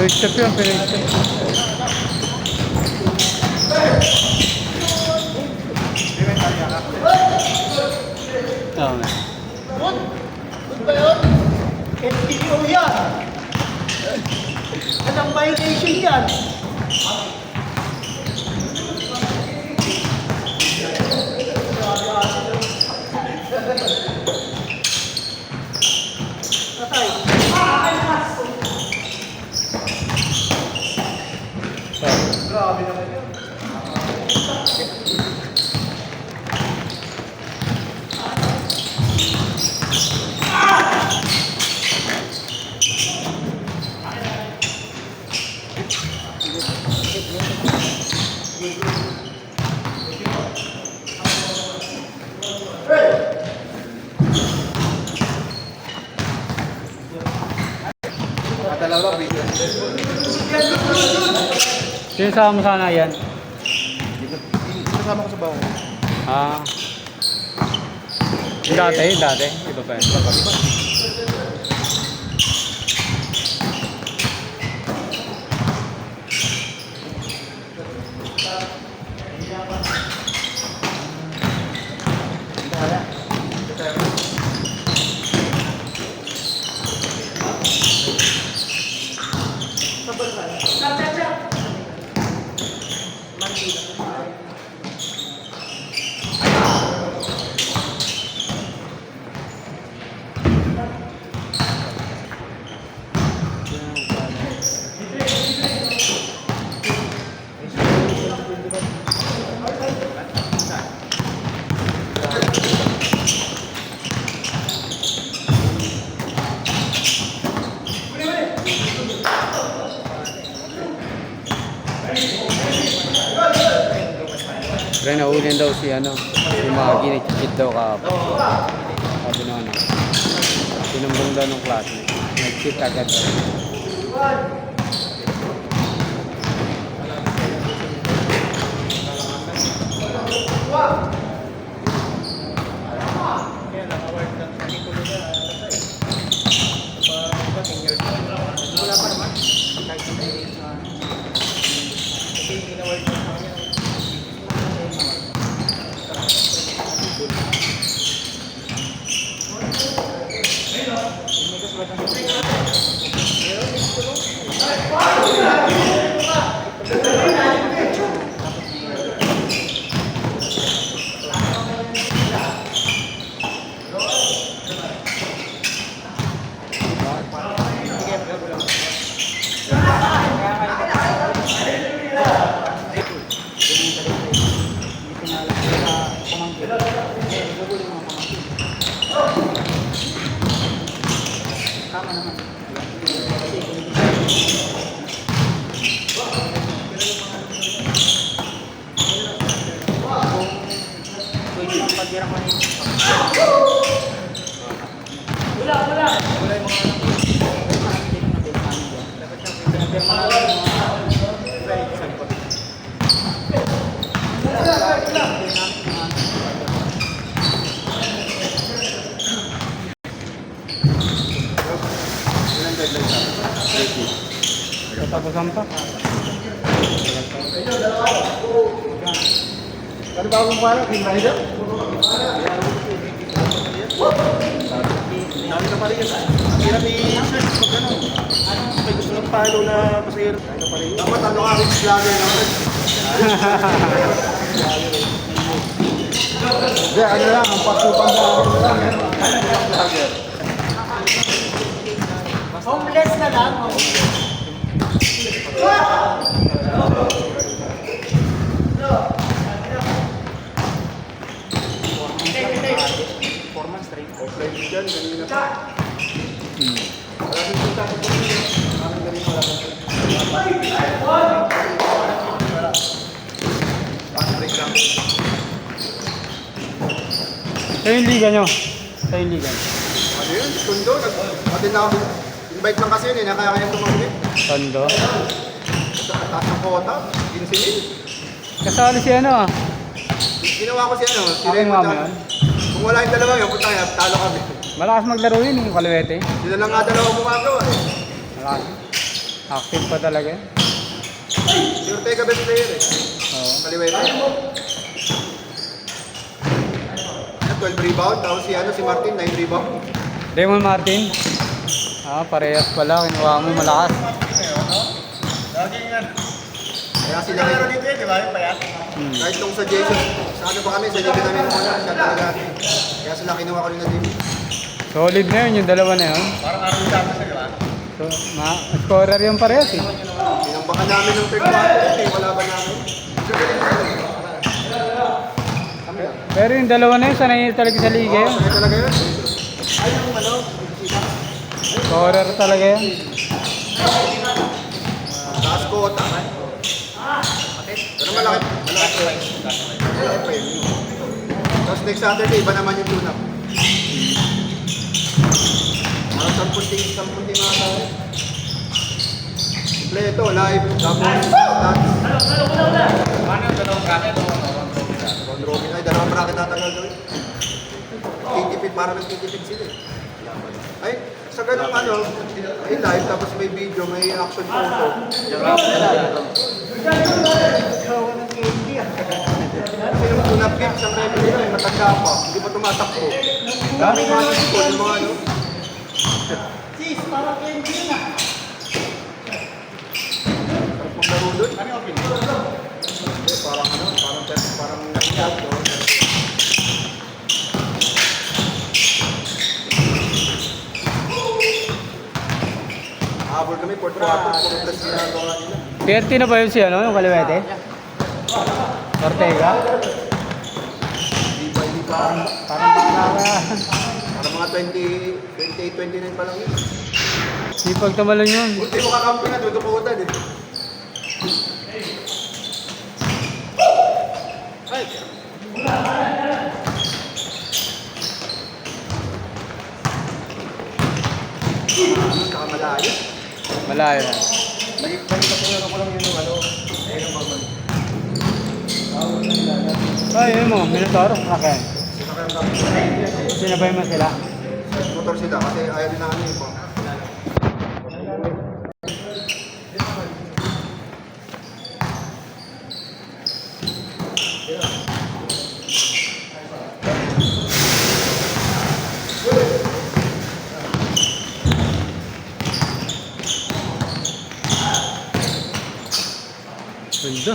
First step yun, first step. Oo nga. Good ba yun? FTO yan. Anong violation yan? Patay. Grabe naman yun. Dalawa, video. Sinasama mo sana yan? Kasama ko sa bahay. Ah. Dati. Iba pa yan. Pero naulin daw si Magi, nag-cheat daw kahapon. Sabi nung sinumbong daw ng klase. Nag-cheat agad daw. Tapos sampak. Ano ba akong parang? Team Rider? Dami ka pa rin yan. Hirap i-search pag ano. May gusto ng palo na pasahero. Dapat ano ka rin vlogger naman. Hindi, ano lang, ang pagpupang lang. Homeless na lang. Performance rin. Offline dyan, ganyan na pa. Maraming punta ko po dito. Maraming ganyan pala. Sa'yo yung liga nyo? Sa'yo yung liga nyo? Ano yun? Tundo. Atin na ako. Invite lang kasi yun eh. Nakaya kayang tumawin. Tondo? Taas ng kota. 15,000. Kasali si Ginawa ko si si Aking Raymond. mama yun? Kung wala yung dalawa yun, punta kaya, talo kami. Malakas maglaro yun yung Kaluwete. Sila lang nga dalawa gumagawa eh. Malakas. Active pa talaga eh. Si Ortega best player eh. Oo. Kaliwete. 12 rebound, tapos si Martin, 9 rebound. Raymond Martin. Parehas pala. Kinuha mo malakas. Kaya sila meron dito eh, di ba? Yung payat. Kahit nung sa Jason, sa ano ba kami, sa Jason namin muna, siya talaga. Kaya sila kinuha ko rin na din. Solid na yun, yung dalawa na yun. Parang araw sa amin, di ba? So, scorer yung parehas eh. Pinambakan namin ng third quarter, eh, wala ba namin? Pero yung dalawa na yun, sanay talaga sa liga Oo, yun. sa'yo talaga yun. Ay, yung ano, Scorer talaga yun. taas ko, taas. Pero malaki. Tapos next Saturday, iba naman yung tune-up. Parang 10 mga tao. Kompleto, live, tapos stats. Paano yung dalawang bracket o Ron Robin, ay dalawang bracket tatagal doon. Titipid, parang nagtitipid sila eh. Ay, sa ganung ano, ay live, tapos may video, may action photo. Kasi yung tune-up game, isang revenue ay matanda pa, hindi pa tumatakbo. Dami mga school, yung mga ano. Sis, parang KMG yun ah. Sarap maglaro doon. Ano yung opinion? Parang ano, parang nakikat doon. Habol kami, fourth quarter, puro plus ginagawa nila. PRT na ba yun si ano, yung kaliwete? Ortega? Hindi pa. Parang baka na. Parang mga 28, 29 pa lang yun. Sipag tumalon yun. Buti mo kakampi na, dudukutan eh. Ay! Saka malayo. Malayo na. Balik pa ko lang yun yung ano. Ayun ang babalik. Ay, yun mo, Minotaur. Okay. Sinabay mo sila. Motor sila kasi ayaw din na ano yung pang. Ganda.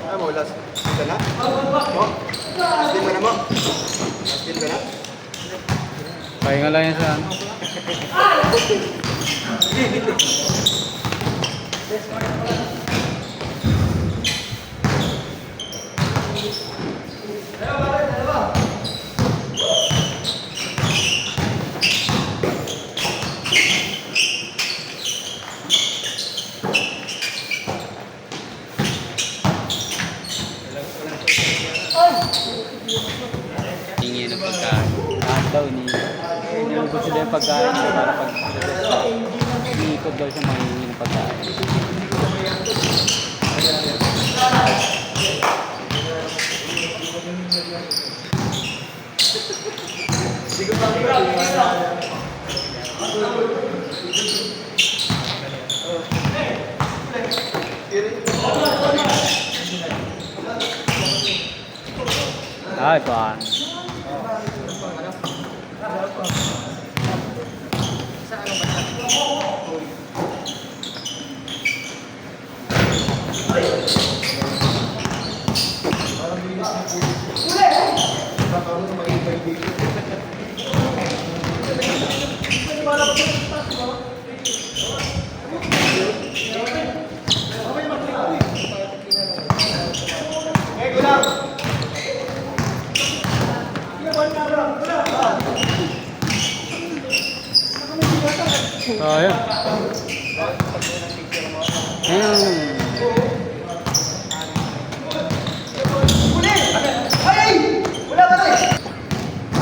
Ay mo, last ka na? Oh, last din ka na mo? Last din ka na? Pahinga lang yan sa ano. Hingi ng pagkain. Lahat daw ni nilugod sila yung pagkain niya para pag iikot daw siya manghingi ng pagkain. Ay, paan. Oh, yun.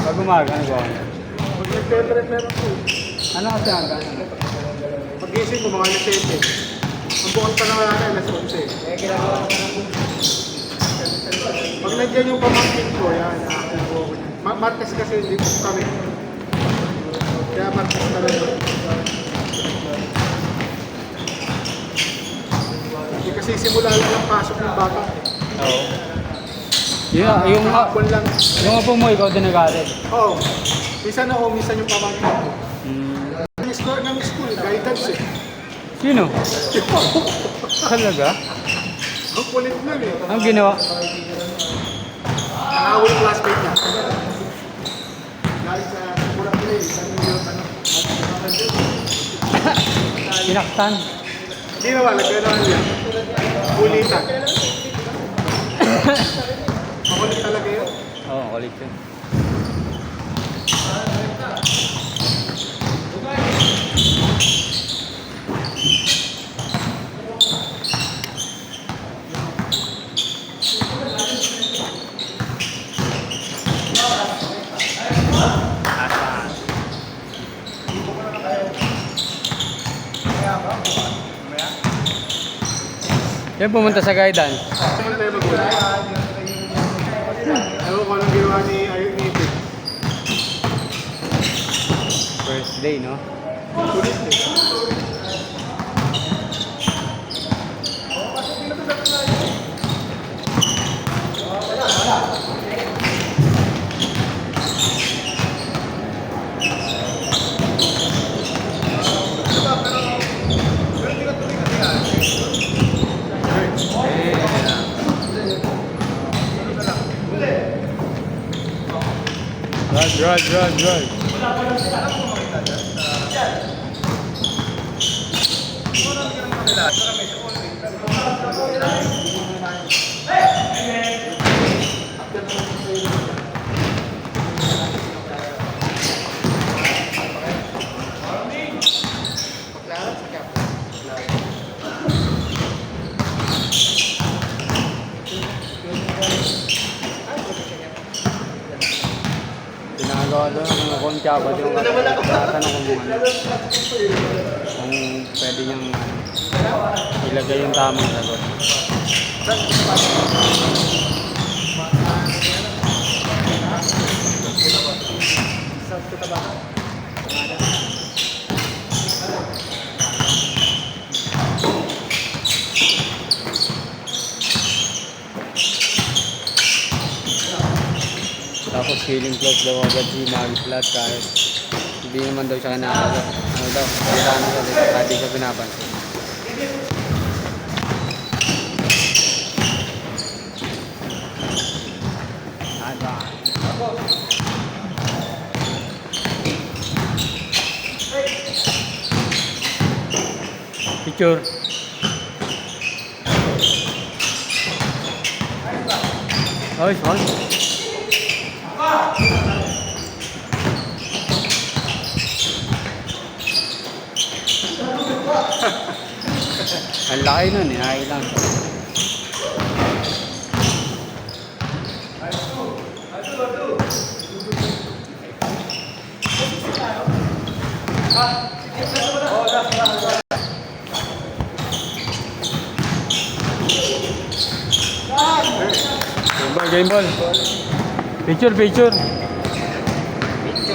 Pag umaga, ano ba? Meron po. Ano kasi hanggang? Pag-isip mo, mga nasete. Ang bukang panahon natin, alas 11. Eh, ginagawa ko na. Pag nandiyan yung pamangkin ko, yan, nakakuha ko yan. Martes kasi hindi ko kami. Kaya Martes talaga. Hindi kasi simula lang ang pasok ng bata. Oo. Yung Kahapon lang. yung apo mo, ikaw din nag-aaral. Oo. Minsan ako, minsan yung pamangkin ko. Hmm. Ng school, guidance eh. Sino? Talaga? Ang kulit nun eh. Ang ginawa? Nakawin yung classmate niya. Dahil sa kurang play, sabi niyo ano. Sinaktan. Ginawa, nagkanoan niya. Kulitan. Makulit talaga yun. Oo, kulit yun. Yan pumunta sa guidance. Ano tayo magulat? Ewan ko anong ginawa ni Ayun Nipid. First day, no? Kulit eh. Run. Ginagawa doon ng kontsaba yung tatanong kung ano. Kung pwede niyang ilagay yung tamang sagot. Tapos feeling close daw agad si Magplat kahit hindi naman daw siya kinakagat. Ano daw, kailangan siya dito kahit di siya pinapansin. Picture. Ay, sorry. Ang laki nun eh, ay lang. Game ball. Picture.